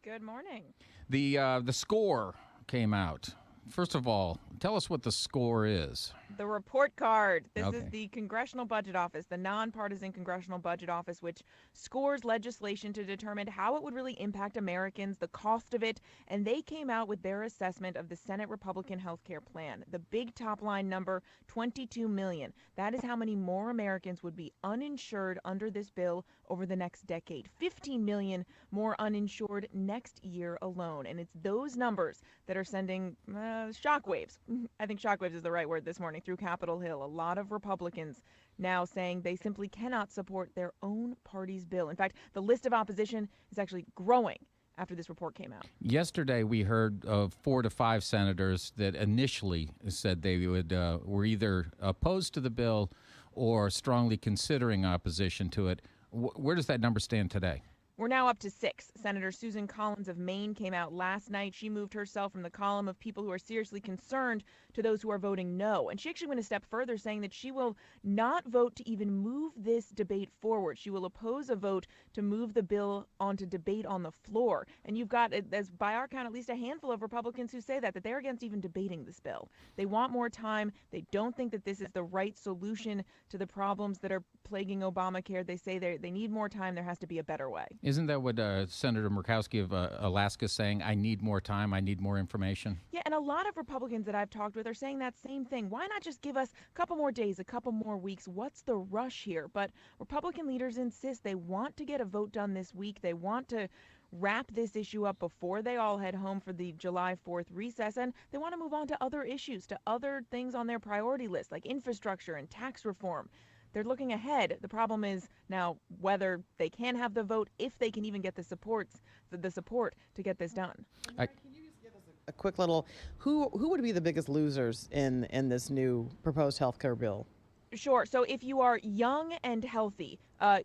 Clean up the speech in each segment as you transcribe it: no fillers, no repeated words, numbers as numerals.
Good morning. The score came out. First of all, tell us what the score is. The report card. This is Okay. the Congressional Budget Office, the nonpartisan Congressional Budget Office, which scores legislation to determine how it would really impact Americans, the cost of it, and they came out with their assessment of the Senate Republican health care plan. The big top line number, 22 million. That is how many more Americans would be uninsured under this bill over the next decade. 15 million more uninsured next year alone. And it's those numbers that are sending shockwaves. I think shockwaves is the right word this morning through Capitol Hill. A lot of Republicans now saying they simply cannot support their own party's bill. In fact, the list of opposition is actually growing after this report came out. Yesterday, we heard of 4 to 5 senators that initially said they were either opposed to the bill or strongly considering opposition to it. Where does that number stand today? We're now up to 6. Senator Susan Collins of Maine came out last night. She moved herself from the column of people who are seriously concerned to those who are voting no. And she actually went a step further, saying that she will not vote to even move this debate forward. She will oppose a vote to move the bill onto debate on the floor. And you've got, as by our count, at least a handful of Republicans who say that they're against even debating this bill. They want more time. They don't think that this is the right solution to the problems that are plaguing Obamacare. They say they need more time. There has to be a better way. Isn't that what Senator Murkowski of Alaska is saying? I need more time. I need more information. Yeah, and a lot of Republicans that I've talked with are saying that same thing. Why not just give us a couple more days, a couple more weeks? What's the rush here? But Republican leaders insist they want to get a vote done this week. They want to wrap this issue up before they all head home for the July 4th recess, and they want to move on to other issues, to other things on their priority list, like infrastructure and tax reform. They're looking ahead. The problem is now whether they can have the vote, if they can even get the support to get this done. Can you just give us a quick little, who would be the biggest losers in this new proposed health care bill? Sure. So if you are young and healthy,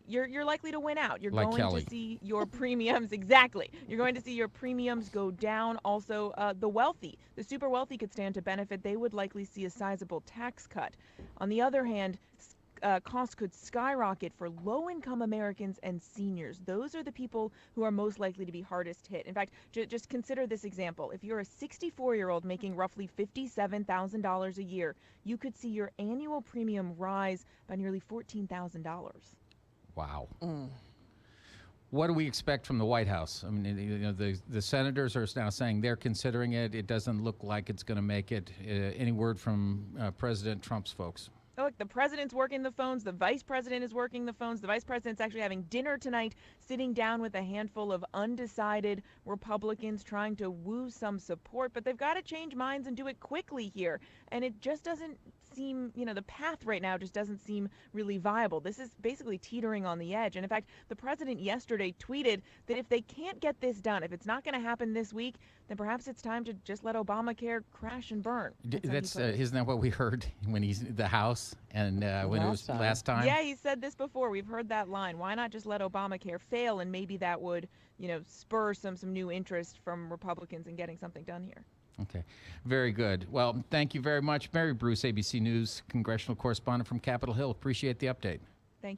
you're likely to win out. You're like going Kelly. to see your premiums, exactly. You're going to see your premiums go down. Also, the wealthy, the super wealthy could stand to benefit. They would likely see a sizable tax cut. On the other hand, costs could skyrocket for low-income Americans and seniors. Those are the people who are most likely to be hardest hit. In fact, just consider this example. If you're a 64-year-old making roughly $57,000 a year, you could see your annual premium rise by nearly $14,000. Wow. What do we expect from the White House? I mean, the senators are now saying they're considering it. It doesn't look like it's going to make it. Any word from President Trump's folks? Look, the president's working the phones. The vice president is working the phones. The vice president's actually having dinner tonight, sitting down with a handful of undecided Republicans trying to woo some support. But they've got to change minds and do it quickly here. And it just doesn't seem, the path right now just doesn't seem really viable. This is basically teetering on the edge. And in fact, the president yesterday tweeted that if they can't get this done, if it's not going to happen this week, then perhaps it's time to just let Obamacare crash and burn. Isn't that what we heard when he's in the House and when it was last time? Yeah, he said this before. We've heard that line. Why not just let Obamacare fail, and maybe that would, spur some new interest from Republicans in getting something done here. Okay, very good. Well, thank you very much. Mary Bruce, ABC News congressional correspondent from Capitol Hill. Appreciate the update. Thank you.